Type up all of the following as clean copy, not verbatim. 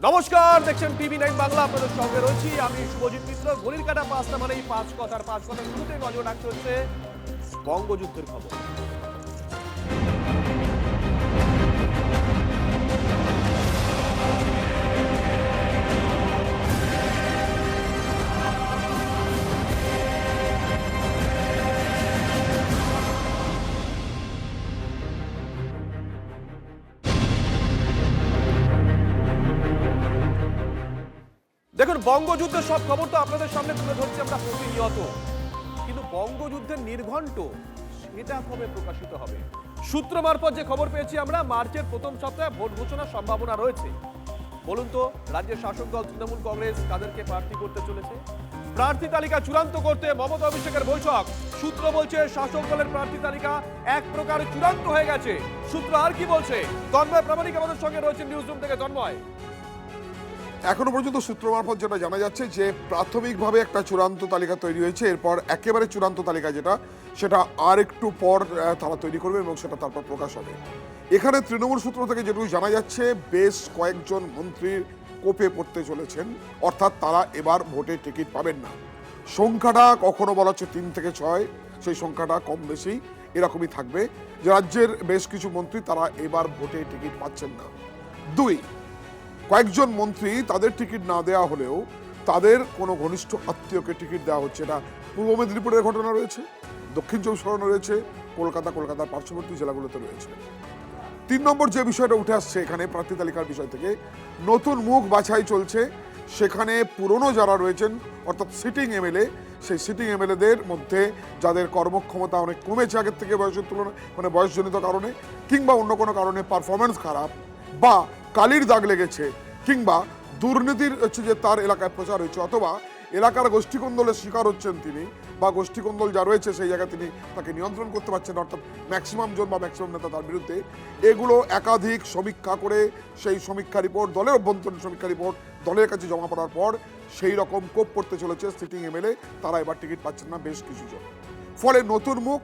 নমস্কার, দেখছেন টিভি 9 বাংলা। আপনাদের সঙ্গে রয়েছি আমি শুভজিৎ মিত্র। ঘড়ির কাঁটা ৫টা মানে এই পাঁচ কথার শুরুতে নজর রাখতে হচ্ছে বঙ্গযুদ্ধের খবর। দেখুন, বঙ্গযুদ্ধের সব খবর তো আপনাদের সামনে তুলে ধরছি আমরা প্রতিনিয়ত, কিন্তু বঙ্গযুদ্ধের নির্ঘণ্ট সেটা কবে প্রকাশিত হবে? সূত্র মারফত যে খবর পেয়েছি আমরা, মার্চের প্রথম সপ্তাহে ভোট ঘোষণার সম্ভাবনা রয়েছে। বলুন তো, রাজ্যের শাসক দল তৃণমূল কংগ্রেস কাদেরকে প্রার্থী করতে চলেছে? প্রার্থী তালিকা চূড়ান্ত করতে মমতা অভিষেকের বৈঠক। সূত্র বলছে শাসক দলের প্রার্থী তালিকা এক প্রকার চূড়ান্ত হয়ে গেছে। সূত্র আর কি বলছে? তন্ময় প্রামাণিক আমাদের সঙ্গে রয়েছে নিউজ রুম থেকে। তন্ময়, এখনো পর্যন্ত সূত্র মারফত যেটা জানা যাচ্ছে যে প্রাথমিকভাবে একটা চূড়ান্ত তালিকা তৈরি হয়েছে, এরপর একেবারে চূড়ান্ত তালিকা সেটা আর একটু পর তারা তৈরি করবে এবং সেটা তারপর প্রকাশ হবে। এখানে তৃণমূল সূত্র থেকে যেটুকু জানা যাচ্ছে, বেশ কয়েকজন মন্ত্রীর কোপে পড়তে চলেছেন, অর্থাৎ তারা এবার ভোটে টিকিট পাবেন না। সংখ্যাটা কখনো বলা হচ্ছে 3 থেকে 6, সেই সংখ্যাটা কম বেশি এরকমই থাকবে। যে রাজ্যের বেশ কিছু মন্ত্রী তারা এবার ভোটে টিকিট পাচ্ছেন না। 2, কয়েকজন মন্ত্রী তাদের টিকিট না দেওয়া হলেও তাদের কোনো ঘনিষ্ঠ আত্মীয়কে টিকিট দেওয়া হচ্ছে। এটা পূর্ব মেদিনীপুরের ঘটনা রয়েছে, দক্ষিণ চব্বিশ পরগনা রয়েছে, কলকাতার পার্শ্ববর্তী জেলাগুলোতে রয়েছে। 3 নম্বর যে বিষয়টা উঠে আসছে এখানে প্রার্থী তালিকার বিষয় থেকে, নতুন মুখ বাছাই চলছে। সেখানে পুরনো যারা রয়েছেন, অর্থাৎ সিটিং এমএলএ, সেই সিটিং এমএলএদের মধ্যে যাদের কর্মক্ষমতা অনেক কমেছে আগের থেকে বয়সের তুলনায়, মানে বয়সজনিত কারণে কিংবা অন্য কোনো কারণে পারফরমেন্স খারাপ বা কালির দাগ লেগেছে কিংবা দুর্নীতির যে তার এলাকায় প্রচার হয়েছে, অথবা এলাকার গোষ্ঠীকন্দলের শিকার হচ্ছেন তিনি, বা গোষ্ঠীকন্দল যা রয়েছে সেই জায়গায় তিনি তাকে নিয়ন্ত্রণ করতে পারছেন, অর্থাৎ ম্যাক্সিমাম জন বা ম্যাক্সিমাম নেতা তার বিরুদ্ধে। এগুলো একাধিক সমীক্ষা করে সেই সমীক্ষা রিপোর্ট, দলের অভ্যন্তরীণ সমীক্ষা রিপোর্ট দলের কাছে জমা পড়ার পর সেই রকম কোপ পড়তে চলেছে সিটিং এমএলএ, তারা এবার টিকিট পাচ্ছেন না বেশ কিছু জন। ফলে নতুন মুখ,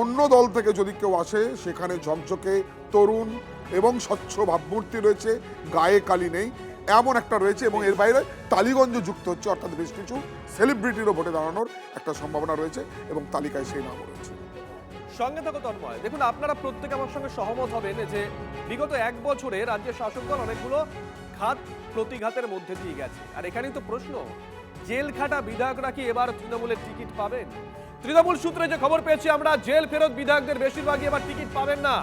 অন্য দল থেকে যদি কেউ আসে সেখানে ঝকঝকে তরুণ এবং স্বচ্ছ ভাবমূর্তি রয়েছে, গায়ে কালি নেই এমন একটা রয়েছে, এবং এর বাইরে টালিগঞ্জ যুক্ত হচ্ছে, অর্থাৎ বেশ কিছু সেলিব্রিটিরও ভোটে দাঁড়ানোর একটা সম্ভাবনা রয়েছে এবং তালিকায় সেই নামও রয়েছে। সঙ্গে থাকো তন্ময়। দেখুন, আপনারা প্রত্যেকে আমার সঙ্গে সহমত হবেন যে বিগত 1 বছরে রাজ্যের শাসক দল অনেকগুলো ঘাত প্রতিঘাতের মধ্যে দিয়ে গেছে। আর এখানেই তো প্রশ্ন, জেল খাটা বিধায়করা কি এবার তৃণমূলের টিকিট পাবেন? তৃণমূল সূত্রে যে খবর পেয়েছি আমরা, জেল ফেরত বিধায়কদের বেশিরভাগই এবার টিকিট পাবেন না।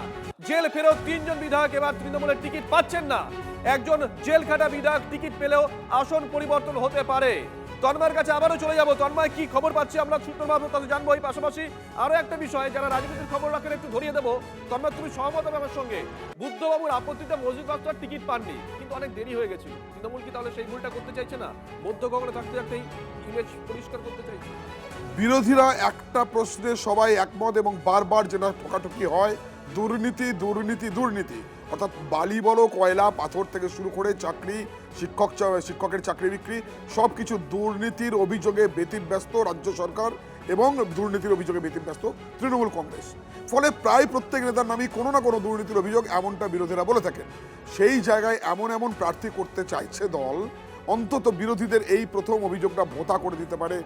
জেল ফেরত 3 জন বিধায়ক এবার তৃণমূলের টিকিট পাচ্ছেন না। একজন জেল খাটা বিধায়ক টিকিট পেলেও আসন পরিবর্তন হতে পারে। তন্ময়ের কাছে আবারও চলে যাব। তন্ময়, কি খবর পাচ্ছি আমরা সূত্র মারফত তাতে জানবো। এই পাশাপাশি আরো একটা বিষয়, যারা রাজনীতির খবর রাখেন একটু ধরিয়ে দেবো। তন্ময়, তুমি সহমত হবে আমার সঙ্গে, বুদ্ধবাবুর আপত্তিতে মজিদ আক্তার টিকিট পাননি, কিন্তু অনেক দেরি হয়ে গেছিল। তৃণমূল কি তাহলে সেই ভুলটা করতে চাইছে না? মধ্য গগনে থাকতে থাকতেই ইমেজ পরিষ্কার করতে চাইছে? বিরোধীরা একটা প্রশ্নে সবাই একমত এবং বারবার যেটা ঠোকাঠুকি হয়, দুর্নীতি দুর্নীতি দুর্নীতি, অর্থাৎ বালি বলো, কয়লা, পাথর থেকে শুরু করে চাকরি, শিক্ষকের চাকরি বিক্রি, সব কিছু দুর্নীতির অভিযোগে ব্যতিব্যস্ত রাজ্য সরকার এবং দুর্নীতির অভিযোগে ব্যতিব্যস্ত তৃণমূল কংগ্রেস। ফলে প্রায় প্রত্যেক নেতার নামই কোনো না কোনো দুর্নীতির অভিযোগ, এমনটা বিরোধীরা বলে থাকেন। সেই জায়গায় এমন প্রার্থী করতে চাইছে দল, অন্তত বিরোধীদের এই প্রথম অভিযোগটা ভোঁতা করে দিতে পারে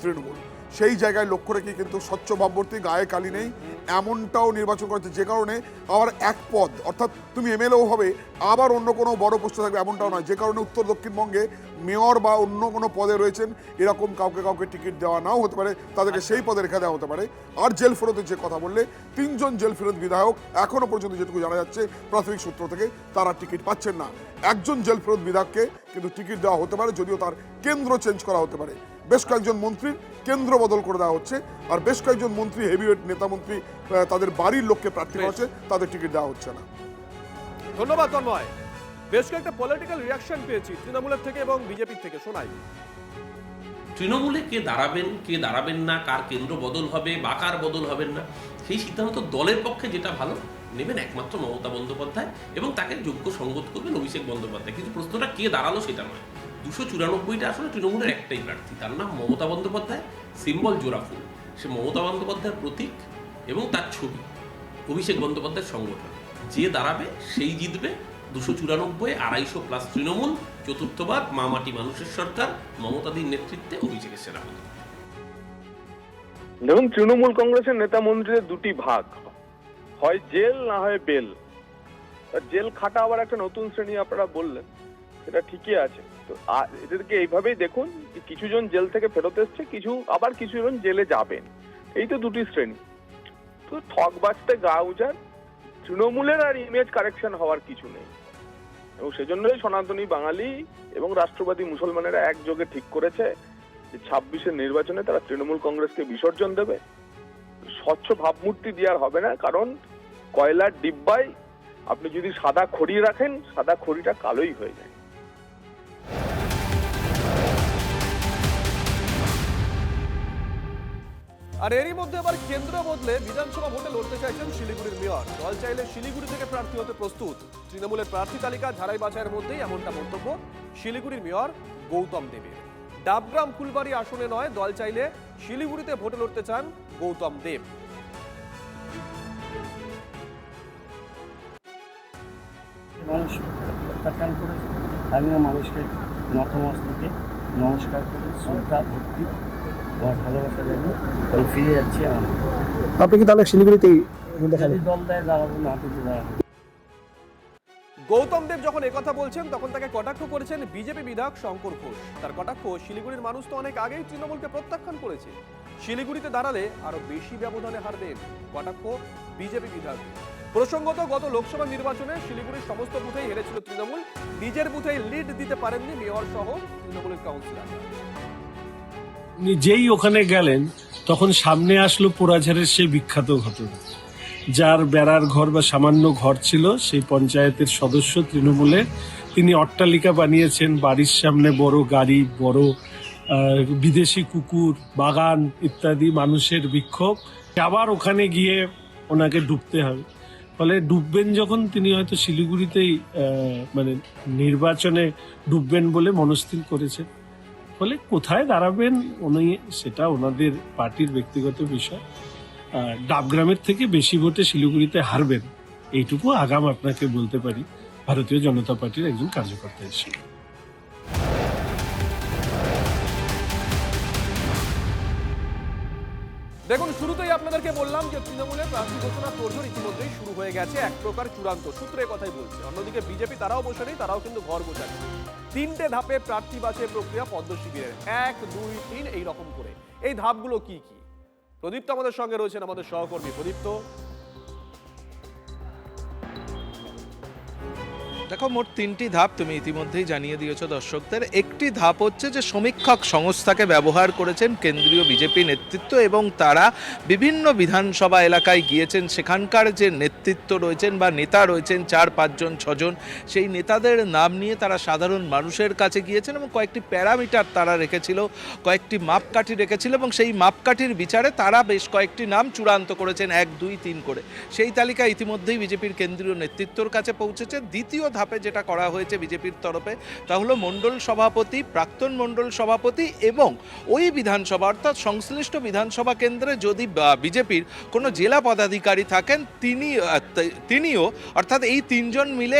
তৃণমূল। সেই জায়গায় লক্ষ্য রেখে কিন্তু স্বচ্ছ ভাবমূর্তি, গায়ে কালি নেই এমনটাও নির্বাচন করেছে, যে কারণে আবার এক পদ, অর্থাৎ তুমি এমএলএও হবে আবার অন্য কোনো বড় পোস্টে থাকবে এমনটাও নয়, যে কারণে উত্তর দক্ষিণবঙ্গে মেয়র বা অন্য কোনো পদে রয়েছেন এরকম কাউকে টিকিট দেওয়া নাও হতে পারে, তাদেরকে সেই পদে রেখে দেওয়া হতে পারে। আর জেল ফেরতের যে কথা বললে, 3 জন জেল ফেরত বিধায়ক এখনো পর্যন্ত যেটুকু জানা যাচ্ছে প্রাথমিক সূত্র থেকে, তারা টিকিট পাচ্ছেন না। একজন জেল ফেরত বিধায়ককে কিন্তু টিকিট দেওয়া হতে পারে, যদিও তার কেন্দ্র চেঞ্জ করা হতে পারে। বেশ কয়েকজন মন্ত্রীর কেন্দ্র বদল করে দেওয়া হচ্ছে, আর বেশ কয়েকজন মন্ত্রী, হেভিওয়েট নেতা মন্ত্রী, তাদের বাড়ির লোককে প্রার্থী করা হচ্ছে, তাদের টিকিট দেওয়া হচ্ছে না। ধন্যবাদ তন্ময়। বেশ কয়েকটা পলিটিক্যাল রিয়াকশন পেয়েছি তৃণমূলের থেকে এবং বিজেপির থেকে, শোনাই। তৃণমূলে কে দাঁড়াবেন না, কার কেন্দ্র বদল হবে বা কার বদল হবেন না, সেই সিদ্ধান্ত দলের পক্ষে যেটা ভালো নেবেন একমাত্র মমতা বন্দ্যোপাধ্যায়, এবং তাকে যোগ্য সঙ্গত করবেন অভিষেক বন্দ্যোপাধ্যায়। কিন্তু প্রশ্নটা কে দাঁড়ালো সেটা নয়। 294টা আসলে তৃণমূলের একটাই প্রার্থী, তার নাম মমতা বন্দ্যোপাধ্যায়, সিম্বল জোড়াফুল। সে মমতা বন্দ্যোপাধ্যায়ের প্রতীক এবং তার ছবি অভিষেক বন্দ্যোপাধ্যায়ের সংগঠন। যে দাঁড়াবে সেই জিতবে, 294, 250+ তৃণমূল, চতুর্থবার মা মাটি মানুষের সরকার, মমতাদির নেতৃত্বে অভিষেকের সেনাপতি। দেখুন, তৃণমূল কংগ্রেসের নেতা মন্ত্রীদের দুটি ভাগ, হয় জেল না হয় বেল। জেল খাটা আবার একটা নতুন শ্রেণী আপনারা বললেন, সেটা ঠিকই আছে। তো এদেরকে এইভাবেই দেখুন, কিছু জন জেল থেকে ফেরত এসছে, কিছু জন জেলে যাবেন, এই তো দুটি শ্রেণী। তো ঠক বাজতে গা উজার, তৃণমূলের আর ইমেজ কারেকশন হওয়ার কিছু নেই। এবং সেজন্যই সনাতনী বাঙালি এবং রাষ্ট্রবাদী মুসলমানেরা একযোগে ঠিক করেছে যে 26-এর নির্বাচনে তারা তৃণমূল কংগ্রেসকে বিসর্জন দেবে। স্বচ্ছ ভাবমূর্তি দেওয়ার হবে না, কারণ কয়লার ডিব্বায় আপনি যদি সাদা খড়ি রাখেন, সাদা খড়িটা কালোই হয়ে যায়। আর এরই মধ্যে আবার কেন্দ্র বদলে বিধানসভা ভোটে লড়তে চাইছেন শিলিগুড়ির মেয়র। দল চাইলে শিলিগুড়ি থেকে প্রার্থী হতে প্রস্তুত। তৃণমূলের প্রার্থী তালিকা ঝাড়াই বাছাইয়ের মধ্যেই এমনটা মন্তব্য শিলিগুড়ির মেয়র গৌতম দেবের। ডাবগ্রাম ফুলবাড়ি আসনে নয়, দল চাইলে শিলিগুড়িতে ভোটে লড়তে চান গৌতম দেব। মানুষ প্রত্যাখ্যান করেছে, আমিও মানুষকে নতমস্তকে নমস্কার করে শ্রদ্ধা ভক্তি আমার ভালোবাসা জানিয়ে আমি ফিরে যাচ্ছি। আপনি কি তাহলে শিলিগুড়িতেই যদি দল দেয় দাঁড়াবো, না কিন্তু দাঁড়াবো। গৌতম দেব যখন একথা বলছেন তখন তাকে কটাক্ষ করেছেন বিজেপি বিধায়ক শঙ্কর ঘোষ। তার কটাক্ষ, শিলিগুড়ির মানুষ তো অনেক আগেই তৃণমূলকে প্রত্যাখ্যান করেছে, শিলিগুড়িতে দাঁড়ালে আরো বেশি ব্যবধানে হারবেন। কটাক্ষ বিজেপি বিধায়ক। প্রসঙ্গত, গত লোকসভা নির্বাচনে শিলিগুড়ির সমস্ত বুথেই হেরেছিল তৃণমূল। নিজের বুথেই লিড দিতে পারেননি মেয়র সহ তৃণমূলের কাউন্সিলর। যেই ওখানে গেলেন তখন সামনে আসলো পোড়াঝাড়ের সেই বিখ্যাত ঘটনা, যার বেড়ার ঘর বা সামান্য ঘর ছিল সেই পঞ্চায়েতের সদস্য তৃণমূলের, তিনি অট্টালিকা বানিয়েছেন, বাড়ির সামনে বড় গাড়ি, বড় বিদেশি কুকুর, বাগান ইত্যাদি, মানুষের বিক্ষোভ। আবার ওখানে গিয়ে ওনাকে ডুবতে হবে। ফলে ডুববেন যখন, তিনি হয়তো শিলিগুড়িতেই মানে নির্বাচনে ডুববেন বলে মনস্থির করেছেন। ফলে কোথায় দাঁড়াবেন উনি, সেটা ওনাদের পার্টির ব্যক্তিগত বিষয়। ডাবগ্রামের থেকে বেশি ভোটে শিলিগুড়িতে হারবেন, এইটুকু আগাম আপনাকে বলতে পারি ভারতীয় জনতা পার্টির একজন কার্যকর্তা হিসেবে। দেখুন, শুরুতেই আপনাদেরকে বললাম যে তৃণমূলের প্রার্থী ঘোষণা তোড়জোড় ইতিমধ্যেই শুরু হয়ে গেছে, এক প্রকার চূড়ান্ত সূত্রে কথাই বলছে। অন্যদিকে বিজেপি তারাও বসে নেই, তারাও কিন্তু ঘর গোছাচ্ছে। 3টে ধাপে প্রার্থী বাছাই প্রক্রিয়া পদ্ম শিবিরের, 1, 2, 3 এই রকম করে। এই ধাপগুলো কি কি? প্রদীপ্ত আমাদের সঙ্গে রয়েছেন, আমাদের সহকর্মী প্রদীপ্ত। দেখো, মোট 3টি ধাপ তুমি ইতিমধ্যেই জানিয়ে দিয়েছো দর্শকদের। একটি ধাপ হচ্ছে যে সমীক্ষক সংস্থাকে ব্যবহার করেছেন কেন্দ্রীয় বিজেপি নেতৃত্ব, এবং তারা বিভিন্ন বিধানসভা এলাকায় গিয়েছেন। সেখানকার যে নেতৃত্ব রয়েছেন বা নেতা রয়েছেন 4-5 জন 6 জন, সেই নেতাদের নাম নিয়ে তারা সাধারণ মানুষের কাছে গিয়েছেন এবং কয়েকটি প্যারামিটার তারা রেখেছিল, কয়েকটি মাপকাঠি রেখেছিল, এবং সেই মাপকাঠির বিচারে তারা বেশ কয়েকটি নাম চূড়ান্ত করেছেন 1, 2, 3 করে। সেই তালিকা ইতিমধ্যেই বিজেপির কেন্দ্রীয় নেতৃত্বর কাছে পৌঁছেছে। দ্বিতীয় ধাপে যেটা করা হয়েছে বিজেপির তরফে তা হলো মণ্ডল সভাপতি, প্রাক্তন মণ্ডল সভাপতি এবং ওই বিধানসভা অর্থাৎ সংশ্লিষ্ট বিধানসভা কেন্দ্রে যদি বিজেপির কোনো জেলা পদাধিকারী থাকেন তিনিও, অর্থাৎ এই 3 জন মিলে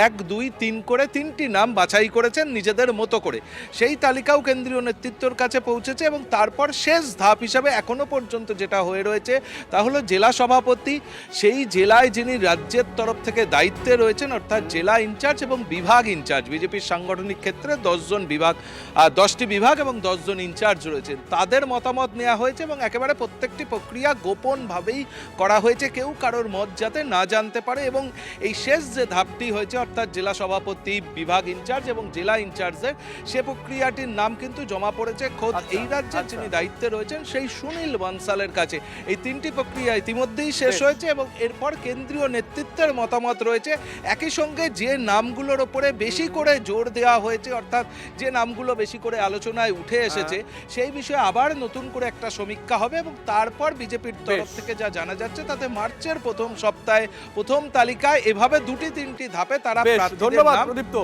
1, 2, 3 করে 3টি নাম বাছাই করেছেন নিজেদের মতো করে। সেই তালিকাও কেন্দ্রীয় নেতৃত্বর কাছে পৌঁছেছে, এবং তারপর শেষ ধাপ হিসাবে এখনো পর্যন্ত যেটা হয়ে রয়েছে তা হলো জেলা সভাপতি, সেই জেলায় যিনি রাজ্যের তরফ থেকে দায়িত্বে রয়েছেন অর্থাৎ জেলা ইনচার্জ এবং বিভাগ ইনচার্জ। বিজেপির সাংগঠনিক ক্ষেত্রে 10টি বিভাগ এবং 10 জন ইনচার্জ রয়েছেন, তাদের মতামত নেওয়া হয়েছে, এবং একেবারে প্রত্যেকটি প্রক্রিয়া গোপনভাবেই করা হয়েছে, কেউ কারোর মত যাতে না জানতে পারে। এবং এই শেষ যে ধাপটি হয়েছে অর্থাৎ জেলা সভাপতি, বিভাগ ইনচার্জ এবং জেলা ইনচার্জের, সে প্রক্রিয়াটির নাম কিন্তু জমা পড়েছে খোদ এই রাজ্যের যিনি দায়িত্বে রয়েছেন সেই সুনীল বনসালের কাছে। এই 3টি প্রক্রিয়া ইতিমধ্যেই শেষ হয়েছে, এবং এরপর কেন্দ্রীয় নেতৃত্বের মতামত রয়েছে। একই সঙ্গে যে নামগুলোর ওপরে বেশি করে জোর দেওয়া হয়েছে, অর্থাৎ যে নামগুলো বেশি করে আলোচনায় উঠে এসেছে, সেই বিষয়ে আবার নতুন করে একটা সমীক্ষা হবে, এবং তারপর বিজেপির তরফ থেকে যা জানা যাচ্ছে তাতে মার্চের প্রথম সপ্তাহে প্রথম তালিকায় এভাবে 2-3টি ধাপে তারা। ধন্যবাদ প্রদীপ্ত।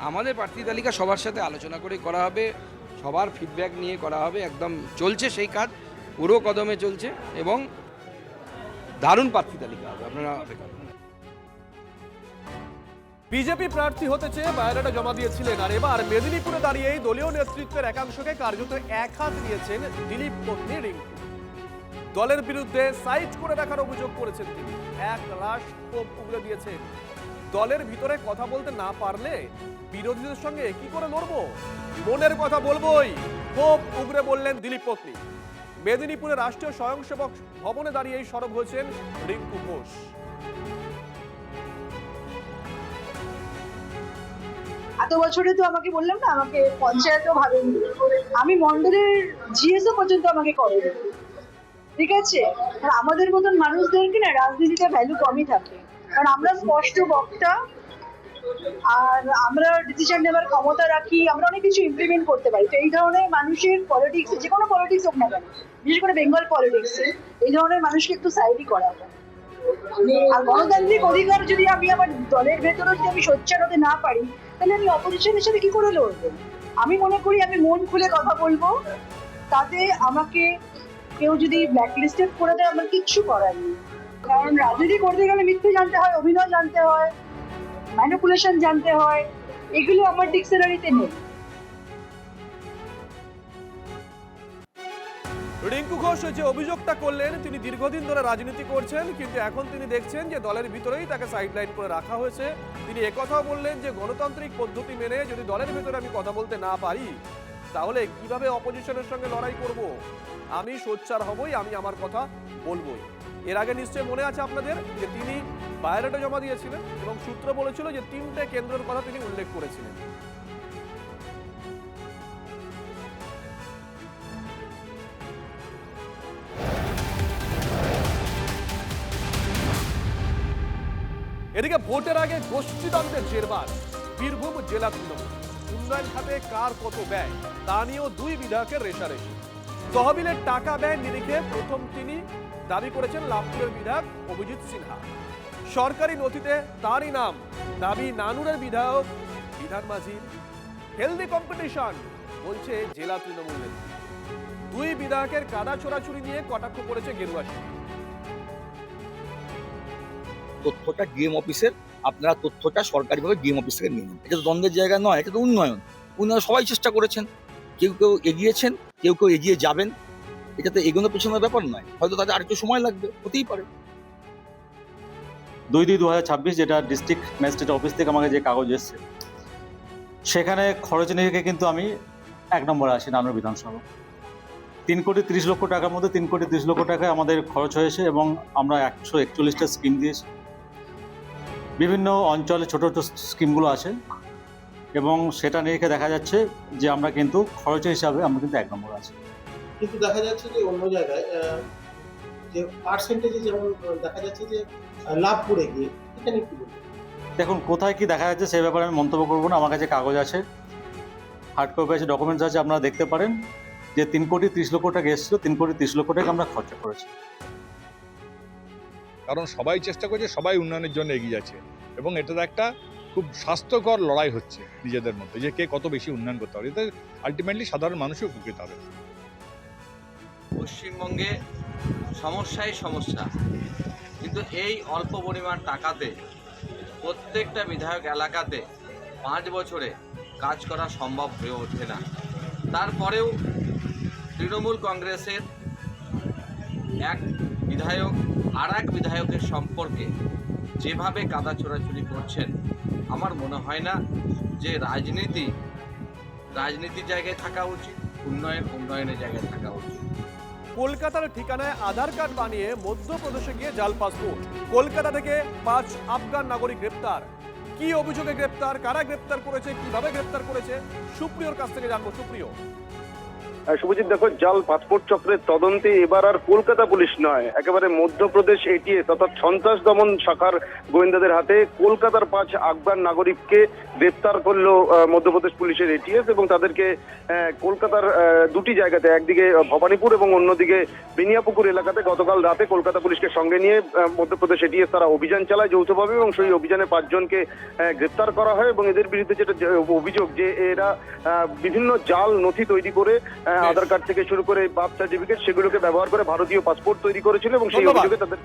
আমাদের প্রার্থী তালিকা সবার সাথে আলোচনা করে করা হবে, সবার ফিডব্যাক নিয়ে করা হবে, একদম চলছে সেই কাজ। পুরো কদমে চলছে এবং দারুণ প্রার্থী তালিকা হবে, আপনারা অপেক্ষা করুন। বিজেপি প্রার্থী হতে চেয়ে বায়োডাটা জমা দিয়েছিলেন, আর এবার মেদিনীপুরে দাঁড়িয়েই দলীয় নেতৃত্বের একাংশকে কার্যত এক হাত দিয়েছেন দিলীপ পত্নী রিঙ্কু। দলের বিরুদ্ধে সাইড করে রাখার অভিযোগ করেছেন তিনি, এক রাশ ক্ষোভ উগরে দিয়েছেন। দলের ভিতরে কথা বলতে না পারলে বিরোধীদের সঙ্গে কি করে লড়বো, মনের কথা বলবোই, ক্ষোভ উগরে বললেন দিলীপ পত্নী। মেদিনীপুরে রাষ্ট্রীয় স্বয়ংসেবক ভবনে দাঁড়িয়েই সরব হয়েছেন রিঙ্কু ঘোষ। এত বছরে তো আমাকে বললাম না, আমাকে পঞ্চায়েতও ভাবেনি, আমি মন্ডলের জিএসও পর্যন্ত আমাকে করেনি, ঠিক আছে। আর আমাদের মতন মানুষদেরকে না রাজনীতিতে ভ্যালু কমই থাকে, কারণ আমরা স্পষ্ট বক্তা আর আমরা ডিসিশন নেওয়ার ক্ষমতা রাখি, আমরা অনেক কিছু ইমপ্লিমেন্ট করতে পারি। তো এই ধরনের মানুষের পলিটিক্স, যে কোনো পলিটিক্স হোক না কেন, বিশেষ করে বেঙ্গল পলিটিক্সে এই ধরনের মানুষকে একটু সাইডই করা হয়। আর গণতান্ত্রিক অধিকার যদি আমি আমার দলের ভেতরে যদি আমি সোচ্চার হতে না পারি, তাহলে আমি অপোজিশন হিসেবে কি করে লড়বো? আমি মনে করি আমি মন খুলে কথা বলবো, তাতে আমাকে কেউ যদি ব্ল্যাকলিস্টেড করে দেয় আমার কিচ্ছু করার নেই। কারণ রাজনীতি করতে গেলে মিথ্যে জানতে হয়, অভিনয় জানতে হয়, ম্যানিপুলেশন জানতে হয়, এগুলো আমার ডিকশনারিতে নেই। রিঙ্কু ঘোষ যে অভিযোগটা করলেন, তিনি দীর্ঘদিন ধরে রাজনীতি করছেন, কিন্তু এখন তিনি দেখছেন যে দলের ভিতরেই তাকে সাইডলাইন করে রাখা হয়েছে। তিনি একথাও বললেন যে গণতান্ত্রিক পদ্ধতি মেনে যদি দলের ভিতরে আমি কথা বলতে না পারি, তাহলে কিভাবে অপোজিশনের সঙ্গে লড়াই করব? আমি সোচ্চার হবই, আমি আমার কথা বলবই। এর আগে নিশ্চয়ই মনে আছে আপনাদের যে তিনি বায়োডাটা জমা দিয়েছিলেন এবং সূত্র বলেছিল যে 3টে কেন্দ্রের কথা তিনি উল্লেখ করেছিলেন। এদিকে ভোটের আগে গোষ্ঠীদ্বন্দ্বের জেরবার বীরভূম জেলা তৃণমূল। উন্নয়ন খাতে কার কত ব্যয় তা নিয়েও দুই বিধায়কের রেষারেষি। তহবিলের টাকা ব্যয় নিরিখে প্রথম তিনি দাবি করেছেন লাভপুরের বিধায়ক অভিজিৎ সিনহা। সরকারি নথিতে তারই নাম, দাবি নানুরের বিধায়ক বিধান মাঝির। হেলদি কম্পিটিশন বলছে জেলা তৃণমূল নেত্রী। দুই বিধায়কের কাদা ছোড়াছুড়ি নিয়ে কটাক্ষ করেছে গেরুয়া শিবির। তথ্যটা ডিএম অফিসের, আপনারা তথ্যটা সরকারিভাবে ডিএম অফিস থেকে নিয়ে নিন। এটা তো দ্বন্দ্বের জায়গা নয়, এটা তো উন্নয়ন। উন্নয়ন সবাই চেষ্টা করেছেন, কেউ কেউ এগিয়েছেন, কেউ কেউ এগিয়ে যাবেন। এটা তো এগোনো পেছনের ব্যাপার নয়, হয়তো তাদের আরেকটু সময় লাগবে, হতেই পারে। 2/2/2026 যেটা ডিস্ট্রিক্ট ম্যাজিস্ট্রেট অফিস থেকে আমাকে যে কাগজ এসছে, সেখানে খরচ নিরিখে কিন্তু আমি 1 নম্বরে আছি নানুর বিধানসভা। 3,30,00,000 টাকার মধ্যে 3,30,00,000 টাকা আমাদের খরচ হয়েছে এবং আমরা 141টা স্কিম দিয়েছি। বিভিন্ন অঞ্চলে ছোট ছোট স্কিমগুলো আছে এবং সেটা নিরিখে দেখা যাচ্ছে যে আমরা কিন্তু খরচের হিসাবে আমরা কিন্তু 1 নম্বরে আছি। কিন্তু দেখা যাচ্ছে যে অন্য জায়গায় যে পার্সেন্টেজে যেমন দেখা যাচ্ছে যে লাভপুরে গিয়ে, এটা নিয়ে কি বলবো? দেখুন কোথায় কি দেখা যাচ্ছে সেই ব্যাপারে আমি মন্তব্য করবো না। আমার কাছে কাগজ আছে, হার্ড কপি আছে, ডকুমেন্টস আছে, আপনারা দেখতে পারেন যে 3,30,00,000 টাকা এসেছিল, 3,30,00,000 টাকা আমরা খরচা করেছি। কারণ সবাই চেষ্টা করছে, সবাই উন্নয়নের জন্য এগিয়ে যাচ্ছে এবং এটা একটা খুব স্বাস্থ্যকর লড়াই হচ্ছে নিজেদের মধ্যে যে কে কত বেশি উন্নয়ন করতে পারে। এতে আলটিমেটলি সাধারণ মানুষও উপকৃত হবে। পশ্চিমবঙ্গে সমস্যাই সমস্যা, কিন্তু এই অল্প পরিমাণ টাকাতে প্রত্যেকটা বিধায়ক এলাকাতে 5 বছরে কাজ করা সম্ভব হয়ে ওঠে না। তারপরেও তৃণমূল কংগ্রেসের এক বিধায়ক আর এক বিধায়কের সম্পর্কে যেভাবে কাদা ছোড়াছুড়ি করছেন, আমার মনে হয় না যে রাজনীতির জায়গায় থাকা উচিত, উন্নয়নের জায়গায় থাকা উচিত। কলকাতার ঠিকানায় আধার কার্ড বানিয়ে মধ্যপ্রদেশে গিয়ে জাল পাসপোর্ট। কলকাতা থেকে 5 আফগান নাগরিক গ্রেপ্তার। কি অভিযোগে গ্রেপ্তার, কারা গ্রেপ্তার করেছে, কিভাবে গ্রেপ্তার করেছে, সুপ্রিয়র কাছ থেকে জানবো। সুপ্রিয়, শুভজিৎ, দেখো, জাল পাসপোর্ট চক্রের তদন্তে এবার আর কলকাতা পুলিশ নয়, একেবারে মধ্যপ্রদেশ এটিএস অর্থাৎ সন্ত্রাস দমন শাখার গোয়েন্দাদের হাতে কলকাতার 5 আফগান নাগরিককে গ্রেপ্তার করলো মধ্যপ্রদেশ পুলিশের এটিএস এবং তাদেরকে কলকাতার দুটি জায়গাতে, একদিকে ভবানীপুর এবং অন্যদিকে বেনিয়াপুকুর এলাকাতে গতকাল রাতে কলকাতা পুলিশকে সঙ্গে নিয়ে মধ্যপ্রদেশ এটিএস তারা অভিযান চালায় যৌথভাবে এবং সেই অভিযানে 5 জনকে গ্রেপ্তার করা হয় এবং এদের বিরুদ্ধে যেটা অভিযোগ যে এরা বিভিন্ন জাল নথি তৈরি করে আধার কার্ড থেকে শুরু করে বার্থ সার্টিফিকেট সেগুলোকে ব্যবহার করে ভারতীয় পাসপোর্ট তৈরি করেছিল এবং সেই ধন্যবাদ। অভিযোগে তাদের